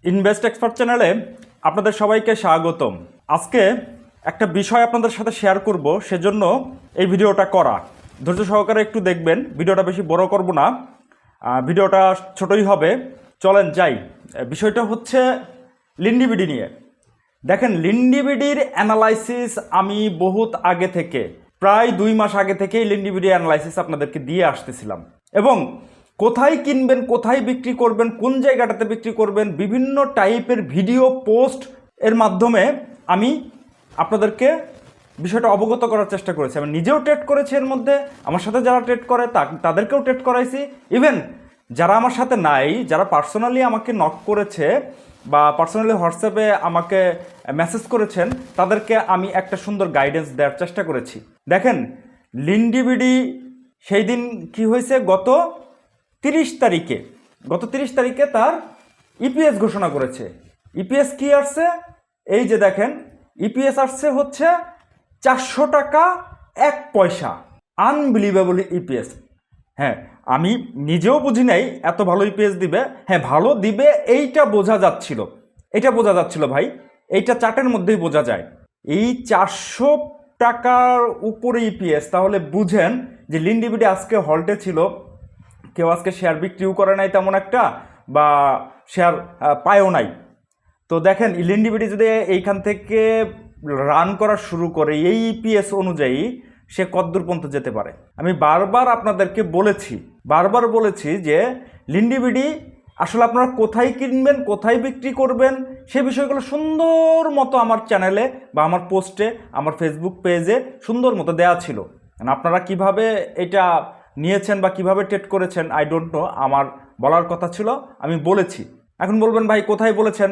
Invest expert চ্যানেলে আপনাদের সবাইকে স্বাগতম। আজকে একটা বিষয় আপনাদের সাথে শেয়ার করব, সেজন্য এই ভিডিওটা করা। ধৈর্য সহকারে একটু দেখবেন, ভিডিওটা বেশি বড় করব না, ভিডিওটা ছোটই হবে। চলেন যাই। বিষয়টা হচ্ছে লিন্ডেবড নিয়ে। দেখেন, লিন্ডেবডের অ্যানালাইসিস আমি বহুত আগে থেকে, প্রায় 2 মাস আগে থেকেই লিন্ডেবডের অ্যানালাইসিস আপনাদেরকে দিয়ে আসতেছিলাম, এবং কোথায় কিনবেন, কোথায় বিক্রি করবেন, কোন জায়গাটাতে বিক্রি করবেন, বিভিন্ন টাইপের ভিডিও পোস্ট এর মাধ্যমে আমি আপনাদেরকে বিষয়টা অবগত করার চেষ্টা করেছি। আমি নিজেও ট্রেড করেছি, এর মধ্যে আমার সাথে যারা ট্রেড করে তাদেরকেও ট্রেড করাইছি। ইভেন যারা আমার সাথে নাই, যারা পার্সোনালি আমাকে নক করেছে বা পার্সোনালি হোয়াটসঅ্যাপে আমাকে মেসেজ করেছেন, তাদেরকে আমি একটা সুন্দর গাইডেন্স দেওয়ার চেষ্টা করেছি। দেখেন, লিন্ডেবড সেই দিন কি হয়েছে, গত 30 তারিখে তার ইপিএস ঘোষণা করেছে। ইপিএস কি আসছে, এই যে দেখেন, ইপিএস আসছে হচ্ছে 400 টাকা 1 পয়সা। Unbelievable EPS. হ্যাঁ, আমি নিজেও বুঝি নাই এত ভালো ইপিএস দিবে। হ্যাঁ, ভালো দিবে এইটা বোঝা যাচ্ছিল ভাই, এইটা চার্টের মধ্যেই বোঝা যায়। এই 400 টাকার উপরে ইপিএস, তাহলে বুঝেন যে লিন্ডেবড আজকে হল্টে ছিল। কেউ আজকে শেয়ার বিক্রিও করে নাই তেমন একটা, বা শেয়ার পায়ও নাই। তো দেখেন, লিন্ডেবড যদি এইখান থেকে রান করা শুরু করে এই ইপিএস অনুযায়ী, সে কতদূর পর্যন্ত যেতে পারে। আমি বারবার আপনাদেরকে বলেছি যে লিন্ডেবড আসলে আপনারা কোথায় কিনবেন, কোথায় বিক্রি করবেন, সে বিষয়গুলো সুন্দর মতো আমার চ্যানেলে বা আমার পোস্টে, আমার ফেসবুক পেজে সুন্দর মতো দেওয়া ছিল। আপনারা কিভাবে এটা নিয়েছেন বা কিভাবে ট্রেড করেছেন আই ডোন্ট নো, আমার বলার কথা ছিল, আমি বলেছি। এখন বলবেন ভাই কোথায় বলেছেন,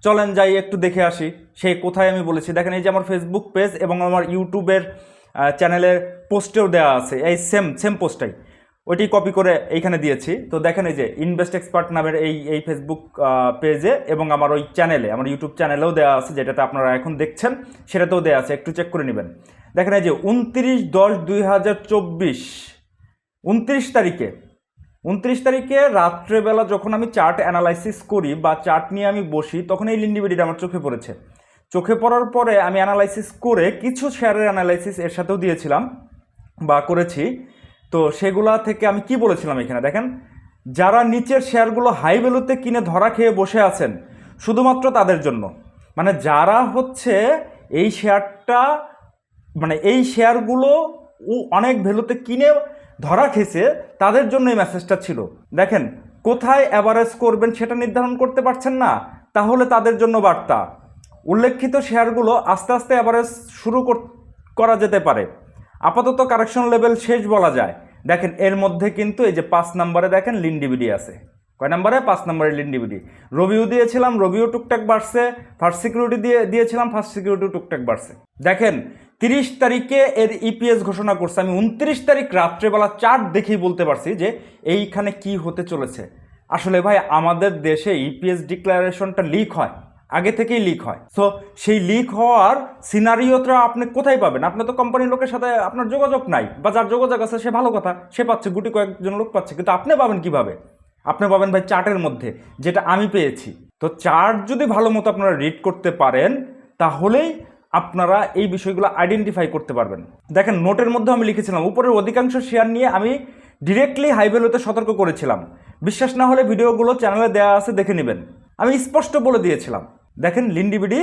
চলেন যাই একটু দেখে আসি সেই কোথায় আমি বলেছি। দেখেন, এই যে আমার ফেসবুক পেজ এবং আমার ইউটিউবের চ্যানেলের পোস্টেও দেওয়া আছে, এই সেম পোস্টটাই, ওইটি কপি করে এইখানে দিয়েছি। তো দেখেন, এই যে ইনভেস্ট এক্সপার্ট নামের এই ফেসবুক পেজে এবং আমার ওই চ্যানেলে, আমার ইউটিউব চ্যানেলেও দেওয়া আছে, যেটাতে আপনারা এখন দেখছেন সেটাতেও দেওয়া আছে, একটু চেক করে নেবেন। দেখেন, এই যে 29/10/2024 29 তারিখে রাত্রেবেলা যখন আমি চার্ট অ্যানালাইসিস করি বা চার্ট নিয়ে আমি বসি, তখন এই লিন্ডেবড আমার চোখে পড়ার পরে আমি অ্যানালাইসিস করে কিছু শেয়ারের অ্যানালাইসিস এর সাথেও দিয়েছিলাম বা করেছি। তো সেগুলা থেকে আমি কি বলেছিলাম, এখানে দেখেন, যারা নিচের শেয়ারগুলো হাই ভ্যালুতে কিনে ধরা খেয়ে বসে আছেন, শুধুমাত্র তাদের জন্য, মানে যারা হচ্ছে এই শেয়ারগুলো অনেক ভ্যালুতে কিনে ধরা খেয়েছে, তাদের জন্য এই মেসেজটা ছিল। দেখেন, কোথায় অ্যাভারেজ করবেন সেটা নির্ধারণ করতে পারছেন না, তাহলে তাদের জন্য বার্তা। উল্লেখিত শেয়ারগুলো আস্তে আস্তে অ্যাভারেজ শুরু করা যেতে পারে, আপাতত কারেকশন লেভেল শেষ বলা যায়। দেখেন, এর মধ্যে কিন্তু এই যে 5 নম্বরে দেখেন লিন্ডেবড আছে। কয় নম্বরে? 5 নম্বরে লিন্ডেবড। রবিও দিয়েছিলাম, রবিও টুকটাক বাড়ছে। ফার্স্ট সিকিউরিটি দিয়েছিলাম, ফার্স্ট সিকিউরিটি টুকটাক বাড়ছে। দেখেন, 30 তারিখে এর ইপিএস ঘোষণা করছে। আমি 29 তারিখ রাত্রেবেলা চার্ট দেখেই বলতে পারছি যে এইখানে কি হতে চলেছে। আসলে ভাই, আমাদের দেশে ইপিএস ডিক্লারেশনটা লিক হয়, আগে থেকেই লিক হয়। সো সেই লিক হওয়ার সিনারিওটা আপনি কোথায় পাবেন? আপনার তো কোম্পানির লোকের সাথে আপনার যোগাযোগ নাই, বা যার যোগাযোগ আছে সে ভালো কথা, সে পাচ্ছে, গুটি কয়েকজন লোক পাচ্ছে, কিন্তু আপনি পাবেন কিভাবে? আপনি পাবেন ভাই চার্টের মধ্যে, যেটা আমি পেয়েছি। তো চার্ট যদি ভালো মতো আপনারা রিড করতে পারেন, তাহলেই আপনারা এই বিষয়গুলো আইডেন্টিফাই করতে পারবেন। দেখেন, নোটের মধ্যে আমি লিখেছিলাম, উপরের অধিকাংশ শেয়ার নিয়ে আমি ডিরেক্টলি হাই ভ্যালুতে সতর্ক করেছিলাম। বিশ্বাস না হলে ভিডিওগুলো চ্যানেলে দেওয়া আছে, দেখে নেবেন। আমি স্পষ্ট বলে দিয়েছিলাম। দেখেন, লিন্ডেবড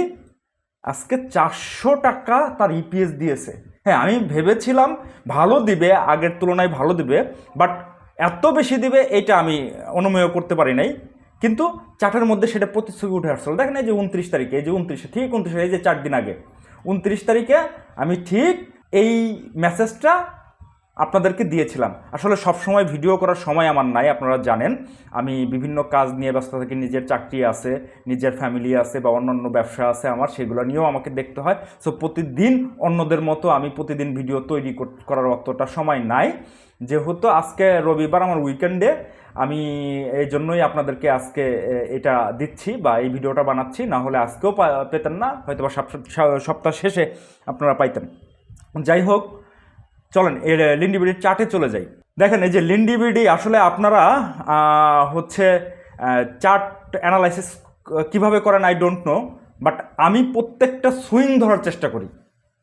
আজকে 400 টাকা তার ইপিএস দিয়েছে। হ্যাঁ, আমি ভেবেছিলাম ভালো দিবে, আগের তুলনায় ভালো দিবে, বাট এত বেশি দিবে এটা আমি অনুমেয় করতে পারি নাই। কিন্তু চার্টের মধ্যে সেটা প্রতিশ্রুতি উঠে আসছিল। দেখেন, এই যে 29 তারিখে, এই যে 29, ঠিক 29, এই যে 4 দিন আগে 29 তারিখে আমি ঠিক এই মেসেজটা আপনাদেরকে দিয়েছিলাম। আসলে সবসময় ভিডিও করার সময় আমার নাই, আপনারা জানেন। আমি বিভিন্ন কাজ নিয়ে ব্যস্ত থাকি, নিজের চাকরি আছে, নিজের ফ্যামিলি আছে, বা অন্যান্য ব্যবসা আছে আমার, সেগুলো নিয়েও আমাকে দেখতে হয়। সো প্রতিদিন অন্যদের মতো আমি প্রতিদিন ভিডিও তৈরি করার অতটা সময় নাই। যেহেতু আজকে রবিবার, আমার উইকেন্ডে, আমি এই জন্যই আপনাদেরকে আজকে এটা দিচ্ছি বা এই ভিডিওটা বানাচ্ছি। না হলে আজকেও পেতেন না, হয়তো বা সপ্তাহ শেষে আপনারা পাইতেন। যাই হোক, চলেন এর লিন্ডেবডের চার্টে চলে যাই। দেখেন, এই যে লিন্ডেবড, আসলে আপনারা হচ্ছে চার্ট অ্যানালাইসিস কিভাবে করেন আই ডোন্ট নো, বাট আমি প্রত্যেকটা সুইং ধরার চেষ্টা করি,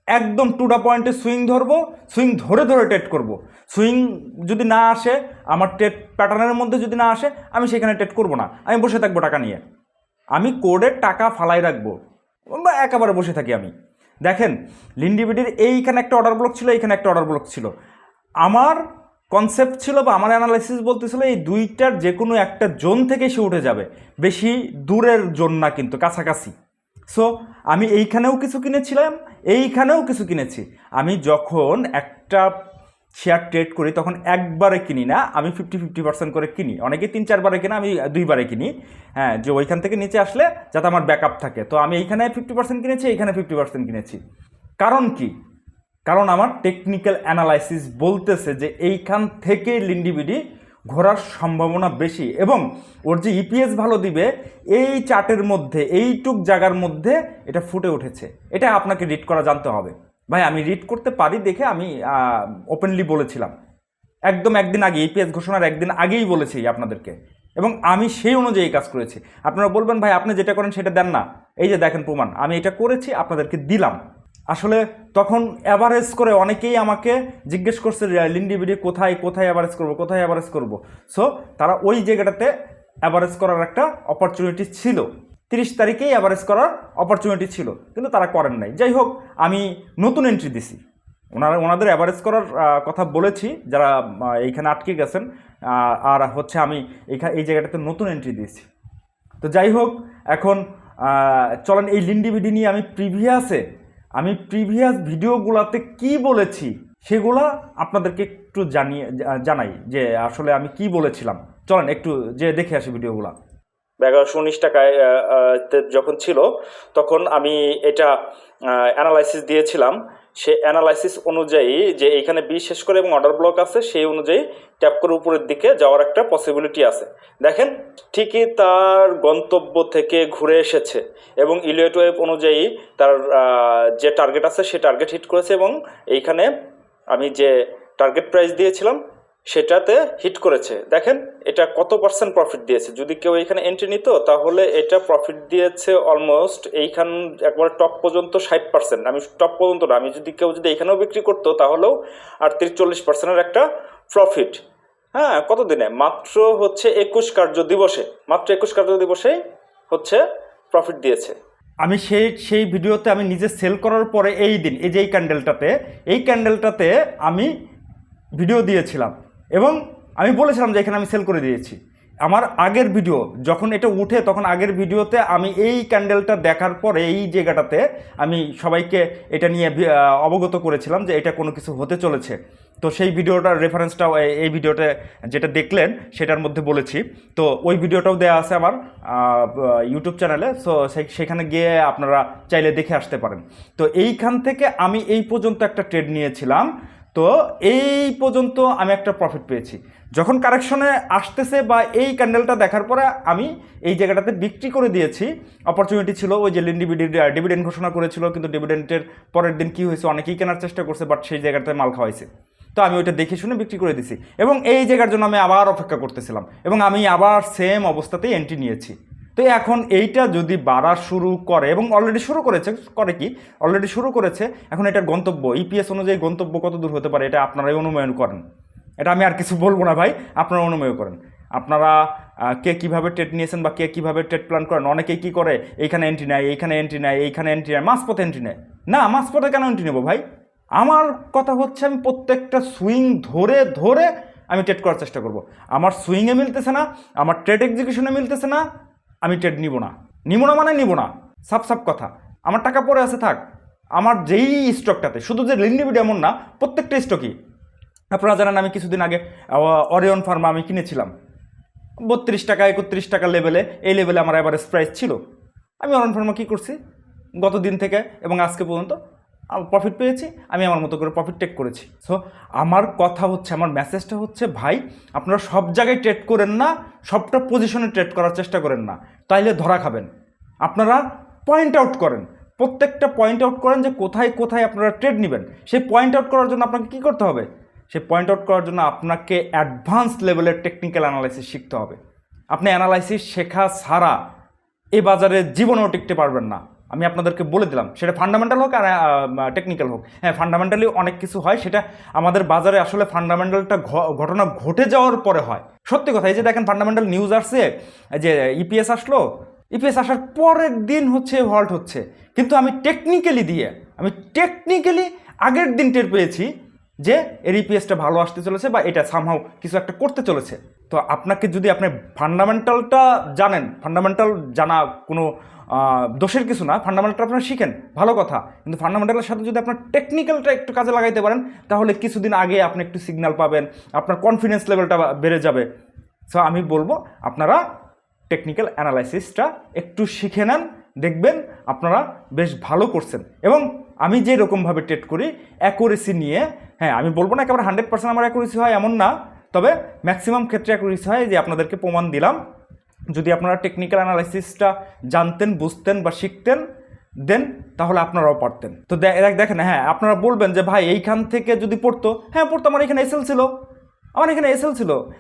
একদম টু দ্য পয়েন্টে সুইং ধরবো, সুইং ধরে ধরে ট্রেড করব। সুইং যদি না আসে, আমার ট্রেড প্যাটার্নের মধ্যে যদি না আসে, আমি সেখানে ট্রেড করব না, আমি বসে থাকবো টাকা নিয়ে, আমি কোডের টাকা ফালাই রাখবো বা একেবারে বসে থাকি আমি। দেখেন লিন্ডেবডের এইখানে একটা অর্ডার ব্লক ছিল, এইখানে একটা অর্ডার ব্লক ছিল, আমার কনসেপ্ট ছিল বা আমার অ্যানালাইসিস বলতেছিল এই দুইটার যে কোনো একটা জোন থেকে সে উঠে যাবে, বেশি দূরের জোন না কিন্তু কাছাকাছি। সো আমি এইখানেও কিছু কিনেছিলাম, এইখানেও কিছু কিনেছি। আমি যখন একটা শেয়ার ট্রেড করি তখন একবারে কিনি না, আমি 50-50% করে কিনি, অনেকে 3-4 বারে কিনে, আমি 2 বারে কিনি। হ্যাঁ, যে ওইখান থেকে নিচে আসলে যাতে আমার ব্যাকআপ থাকে। তো আমি এইখানে 50% কিনেছি, এইখানে 50% কিনেছি। কারণ কি? কারণ আমার টেকনিক্যাল অ্যানালাইসিস বলতেছে যে এইখান থেকে লিন্ডেবড ঘোরার সম্ভাবনা বেশি এবং ওর যে ইপিএস ভালো দিবে এই চার্টের মধ্যে, এইটুক জায়গার মধ্যে এটা ফুটে উঠেছে। এটা আপনাকে রিড করা জানতে হবে ভাই। আমি রিড করতে পারি দেখে আমি ওপেনলি বলেছিলাম, একদম একদিন আগে, ইপিএস ঘোষণার একদিন আগেই বলেছি আপনাদেরকে, এবং আমি সেই অনুযায়ী কাজ করেছি। আপনারা বলবেন ভাই আপনি যেটা করেন সেটা দেন না, এই যে দেখেন প্রমাণ, আমি এটা করেছি আপনাদেরকে দিলাম। আসলে তখন অ্যাভারেজ করে অনেকেই আমাকে জিজ্ঞেস করছে লিন্ডেবড কোথায় কোথায় অ্যাভারেজ করবো, কোথায় অ্যাভারেজ করবো। সো তারা ওই জায়গাটাতে অ্যাভারেজ করার একটা অপরচুনিটি ছিল, 30 তারিখেই অ্যাভারেজ করার অপরচুনিটি ছিল, কিন্তু তারা করেন নাই। যাই হোক, আমি নতুন এন্ট্রি দিছি, ওনাদের অ্যাভারেজ করার কথা বলেছি যারা এইখানে আটকে গেছেন, আর হচ্ছে আমি এই জায়গাটাতে নতুন এন্ট্রি দিয়েছি। তো যাই হোক, এখন চলেন এই লিন্ডেবড নিয়ে আমি প্রিভিয়াস ভিডিওগুলোতে কি বলেছি সেগুলো আপনাদেরকে একটু জানাই যে আসলে আমি কি বলেছিলাম। চলেন একটু যে দেখে আসি ভিডিওগুলো। 1119 টাকায় যখন ছিল তখন আমি এটা অ্যানালাইসিস দিয়েছিলাম। সে অ্যানালাইসিস অনুযায়ী যে এইখানে বি শেষ করে এবং অর্ডার ব্লক আছে, সেই অনুযায়ী ট্যাপ করে উপরের দিকে যাওয়ার একটা পসিবিলিটি আছে। দেখেন ঠিকই তার গন্তব্য থেকে ঘুরে এসেছে এবং এলিয়ট ওয়েভ অনুযায়ী তার যে টার্গেট আছে সে টার্গেট হিট করেছে এবং এইখানে আমি যে টার্গেট প্রাইস দিয়েছিলাম সেটাতে হিট করেছে। দেখেন এটা কত পার্সেন্ট প্রফিট দিয়েছে। যদি কেউ এখানে এন্ট্রি নিত তাহলে এটা প্রফিট দিয়েছে অলমোস্ট এইখান একবারে টপ পর্যন্ত 60%। আমি টপ পর্যন্ত না, আমি যদি কেউ যদি এখানেও বিক্রি করতো তাহলেও আর 30-40%-এর একটা প্রফিট। হ্যাঁ, কত দিনে? মাত্র হচ্ছে 21 কার্য দিবসে, মাত্র 21 কার্য দিবসেই হচ্ছে প্রফিট দিয়েছে। আমি সেই ভিডিওতে আমি নিজে সেল করার পরে এই দিন এই যে এই ক্যান্ডেলটাতে আমি ভিডিও দিয়েছিলাম এবং আমি বলেছিলাম যে এখানে আমি সেল করে দিয়েছি। আমার আগের ভিডিও যখন এটা উঠে তখন আগের ভিডিওতে আমি এই ক্যান্ডেলটা দেখার পরে এই জায়গাটাতে আমি সবাইকে এটা নিয়ে অবগত করেছিলাম যে এটা কোনো কিছু হতে চলেছে। তো সেই ভিডিওটার রেফারেন্সটাও এই ভিডিওতে যেটা দেখলেন সেটার মধ্যে বলেছি। তো ওই ভিডিওটাও দেওয়া আছে আমার ইউটিউব চ্যানেলে, সো সেখানে গিয়ে আপনারা চাইলে দেখে আসতে পারেন। তো এইখান থেকে আমি এই পর্যন্ত একটা ট্রেড নিয়েছিলাম, তো এই পর্যন্ত আমি একটা প্রফিট পেয়েছি। যখন কারেকশনে আসতেছে বা এই ক্যান্ডেলটা দেখার পরে আমি এই জায়গাটাতে বিক্রি করে দিয়েছি। অপরচুনিটি ছিল ওই যে লিন্ডেবড ডিভিডেন্ড ঘোষণা করেছিল, কিন্তু ডিভিডেন্ডের পরের দিন কী হয়েছে, অনেকেই কেনার চেষ্টা করছে বাট সেই জায়গাটাতে মাল খাওয়াইছে। তো আমি ওইটা দেখে শুনে বিক্রি করে দিছি এবং এই জায়গার জন্য আমি আবার অপেক্ষা করতেছিলাম এবং আমি আবার সেম অবস্থাতেই এন্ট্রি নিয়েছি। তো এখন এইটা যদি বাড়া শুরু করে এবং অলরেডি শুরু করেছে, এখন এটার গন্তব্য ইপিএস অনুযায়ী গন্তব্য কত দূর হতে পারে এটা আপনারাই অনুমান করেন। এটা আমি আর কিছু বলবো না ভাই, আপনারা অনুমান করেন। আপনারা কে কীভাবে ট্রেড নিয়েছেন বা কে কীভাবে ট্রেড প্ল্যান করেন। অনেকেই কী করে, এইখানে এন্ট্রি নেয়, এইখানে এন্ট্রি নেয়, এইখানে এন্ট্রি নেয়, মাঝপথে এন্ট্রি নেয় না। মাঝপথে কেন এন্ট্রি নেবো ভাই? আমার কথা হচ্ছে আমি প্রত্যেকটা সুইং ধরে ধরে আমি ট্রেড করার চেষ্টা করব। আমার সুইংয়ে মিলতেছে না, আমার ট্রেড এক্সিকিউশনে মিলতেছে না, আমি ট্রেড নিব না মানে নিব না। সাপ কথা, আমার টাকা পড়ে আছে থাক। আমার যেই স্টকটাতে, শুধু যে লিন্ডেবড এমন না, প্রত্যেকটা স্টকই আপনারা জানেন। আমি কিছুদিন আগে অরিয়ন ফার্মা আমি কিনেছিলাম 32 টাকা 31 টাকা লেভেলে, এই লেভেলে আমার অ্যাভারেজ প্রাইস ছিল। আমি অরিয়ন ফার্মা কী করছি গত দিন থেকে এবং আজকে পর্যন্ত প্রফিট পেয়েছি, আমি আমার মতো করে প্রফিট টেক করেছি। সো আমার কথা হচ্ছে, আমার মেসেজটা হচ্ছে ভাই, আপনারা সব জায়গায় ট্রেড করেন না, সবটা পজিশনে ট্রেড করার চেষ্টা করেন না, তাইলে ধরা খাবেন। আপনারা পয়েন্ট আউট করেন, প্রত্যেকটা পয়েন্ট আউট করেন যে কোথায় কোথায় আপনারা ট্রেড নেবেন। সেই পয়েন্ট আউট করার জন্য আপনাকে কী করতে হবে? সেই পয়েন্ট আউট করার জন্য আপনাকে অ্যাডভান্স লেভেলের টেকনিক্যাল অ্যানালাইসিস শিখতে হবে। আপনি অ্যানালাইসিস শেখা ছাড়া এই বাজারে জীবনেও টিকতে পারবেন না। আমি আপনাদেরকে বলে দিলাম, সেটা ফান্ডামেন্টাল হোক আর টেকনিক্যাল হোক। হ্যাঁ, ফান্ডামেন্টালি অনেক কিছু হয়, সেটা আমাদের বাজারে আসলে ফান্ডামেন্টালটা ঘটনা ঘটে যাওয়ার পরে হয়। সত্যি কথা, এই যে দেখেন ফান্ডামেন্টাল নিউজ আসছে, যে ইপিএস আসলো, ইপিএস আসার পরের দিন হচ্ছে হল্ট হচ্ছে, কিন্তু আমি টেকনিক্যালি আগের দিন টের পেয়েছি যে এর ইপিএসটা ভালো আসতে চলেছে বা এটা সামহাও কিছু একটা করতে চলেছে। তো আপনাকে যদি আপনি ফান্ডামেন্টালটা জানেন, ফান্ডামেন্টাল জানা কোনো দোষের কিছু না, ফান্ডামেন্টাল আপনারা শিখেন, ভালো কথা, কিন্তু ফান্ডামেন্টালের সাথে যদি আপনার টেকনিক্যালটা একটু কাজে লাগাইতে পারেন, তাহলে কিছুদিন আগে আপনি একটু সিগন্যাল পাবেন, আপনার কনফিডেন্স লেভেলটা বেড়ে যাবে। সো আমি বলবো আপনারা টেকনিক্যাল অ্যানালাইসিসটা একটু শিখে নেন, দেখবেন আপনারা বেশ ভালো করছেন। এবং আমি যে রকমভাবে ট্রেড করি অ্যাকুরেসি নিয়ে, হ্যাঁ আমি বলবো না একেবারে 100% আমার অ্যাকুরেসি হয় এমন না, তবে ম্যাক্সিমাম ক্ষেত্রে অ্যাকুরেসি হয়, যে আপনাদেরকে প্রমাণ দিলাম। যদি আপনারা টেকনিক্যাল অ্যানালাইসিসটা জানতেন, বুঝতেন বা শিখতেন দেন, তাহলে আপনারাও পারতেন। তো দেখেন, হ্যাঁ আপনারা বলবেন যে ভাই এইখান থেকে যদি পড়তো, হ্যাঁ পড়তো, আমার এখানে এসএল ছিল,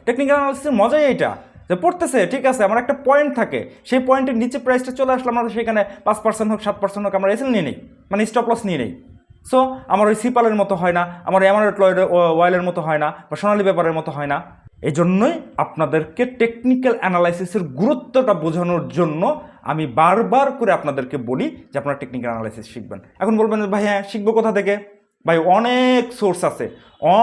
টেকনিক্যাল অ্যানালাইসিসের মজাই এইটা যে পড়তেছে, ঠিক আছে, আমার একটা পয়েন্ট থাকে, সেই পয়েন্টের নিচে প্রাইসটা চলে আসলে আমরা সেখানে 5% হোক 7% হোক আমরা এসএল নিয়ে নিই, মানে স্টপ লস নিয়ে নিই। সো আমার ওই সিপালের মতো হয় না, আমার এমারেট ওয়াইলের মতো হয় না, বা সোনালী পেপারের মতো হয় না। এই জন্যই আপনাদেরকে টেকনিক্যাল অ্যানালাইসিসের গুরুত্বটা বোঝানোর জন্য আমি বারবার করে আপনাদেরকে বলি যে আপনারা টেকনিক্যাল অ্যানালাইসিস শিখবেন। এখন বলবেন ভাই হ্যাঁ শিখবো কোথা থেকে? ভাই অনেক সোর্স আছে,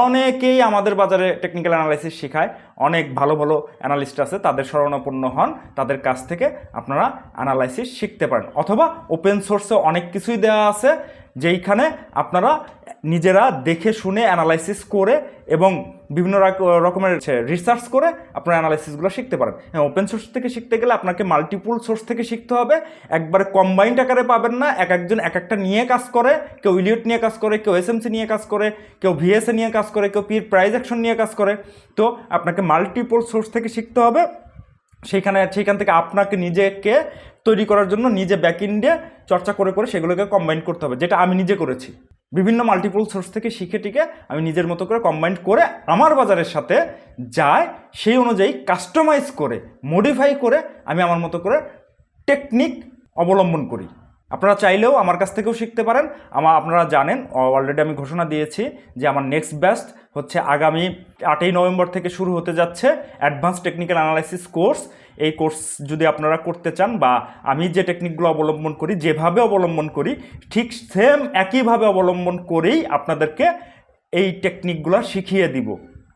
অনেকেই আমাদের বাজারে টেকনিক্যাল অ্যানালাইসিস শেখায়, অনেক ভালো ভালো অ্যানালিস্ট আছে, তাদের শরণাপন্ন হন, তাদের কাছ থেকে আপনারা অ্যানালাইসিস শিখতে পারেন। অথবা ওপেন সোর্সে অনেক কিছুই দেওয়া আছে, যেইখানে আপনারা নিজেরা দেখে শুনে অ্যানালাইসিস করে এবং বিভিন্ন রকমের রিসার্চ করে আপনারা অ্যানালাইসিসগুলো শিখতে পারেন। হ্যাঁ, ওপেন সোর্স থেকে শিখতে গেলে আপনাকে মাল্টিপুল সোর্স থেকে শিখতে হবে, একবারে কম্বাইন্ড আকারে পাবেন না। একজন এক একটা নিয়ে কাজ করে, কেউ এলিয়ট নিয়ে কাজ করে, কেউ এসএমসি নিয়ে কাজ করে, কেউ ভিএসএ নিয়ে কাজ করে, কেউ পির প্রাইস অ্যাকশন নিয়ে কাজ করে। তো আপনাকে মাল্টিপল সোর্স থেকে শিখতে হবে। সেইখান থেকে আপনাকে নিজেকে তৈরি করার জন্য নিজে ব্যাকএন্ডে চর্চা করে সেগুলোকে কম্বাইন করতে হবে, যেটা আমি নিজে করেছি। বিভিন্ন মাল্টিপল সোর্স থেকে শিখে টিকে আমি নিজের মতো করে কম্বাইন করে আমার বাজারের সাথে যায়, সেই অনুযায়ী কাস্টমাইজ করে মডিফাই করে আমি আমার মতো করে টেকনিক অবলম্বন করি। আপনারা চাইলেও আমার কাছ থেকেও শিখতে পারেন। আপনারা জানেন অলরেডি আমি ঘোষণা দিয়েছি যে আমার নেক্সট ব্যাচ হচ্ছে আগামী 8ই নভেম্বর থেকে শুরু হতে যাচ্ছে অ্যাডভান্স টেকনিক্যাল অ্যানালাইসিস কোর্স। এই কোর্স যদি আপনারা করতে চান, বা আমি যে টেকনিকগুলো অবলম্বন করি, যেভাবে অবলম্বন করি, ঠিক সেম একইভাবে অবলম্বন করেই আপনাদেরকে এই টেকনিকগুলো শিখিয়ে দিব,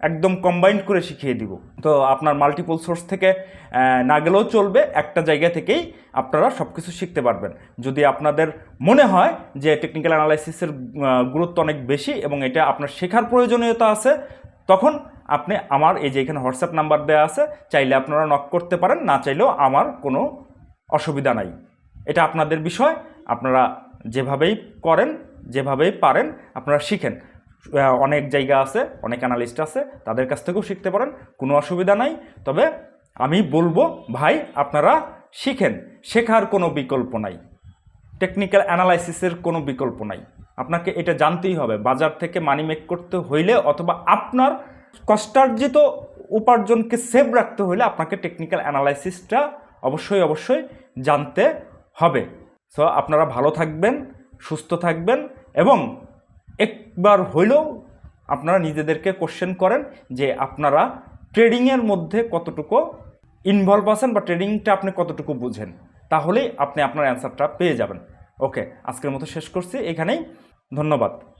একদম কম্বাইন্ড করে শিখিয়ে দিব। তো আপনার মাল্টিপল সোর্স থেকে না গেলেও চলবে, একটা জায়গা থেকেই আপনারা সব কিছু শিখতে পারবেন। যদি আপনাদের মনে হয় যে টেকনিক্যাল অ্যানালাইসিসের গুরুত্ব অনেক বেশি এবং এটা আপনার শেখার প্রয়োজনীয়তা আছে, তখন আপনি আমার এই যে এখানে হোয়াটসঅ্যাপ নাম্বার দেওয়া আছে, চাইলে আপনারা নক করতে পারেন, না চাইলেও আমার কোনো অসুবিধা নাই। এটা আপনাদের বিষয়, আপনারা যেভাবেই করেন, যেভাবেই পারেন আপনারা শিখেন। অনেক জায়গা আছে, অনেক অ্যানালিস্ট আছে, তাদের কাছ থেকেও শিখতে পারেন, কোনো অসুবিধা নাই। তবে আমি বলবো ভাই আপনারা শিখেন, শেখার কোনো বিকল্প নাই, টেকনিক্যাল অ্যানালাইসিসের কোনো বিকল্প নাই। আপনাকে এটা জানতেই হবে, বাজার থেকে মানি মেক করতে হইলে অথবা আপনার কষ্টার্জিত উপার্জনকে সেভ রাখতে হলে আপনাকে টেকনিক্যাল অ্যানালাইসিসটা অবশ্যই জানতে হবে। সো আপনারা ভালো থাকবেন, সুস্থ থাকবেন, এবং একবার হইলেও আপনারা নিজেদেরকে কোশ্চেন করেন যে আপনারা ট্রেডিংয়ের মধ্যে কতটুকু ইনভলভ আছেন বা ট্রেডিংটা আপনি কতটুকু বুঝেন, তাহলেই আপনি আপনার অ্যান্সারটা পেয়ে যাবেন। ওকে, আজকের মতো শেষ করছি এখানেই, ধন্যবাদ।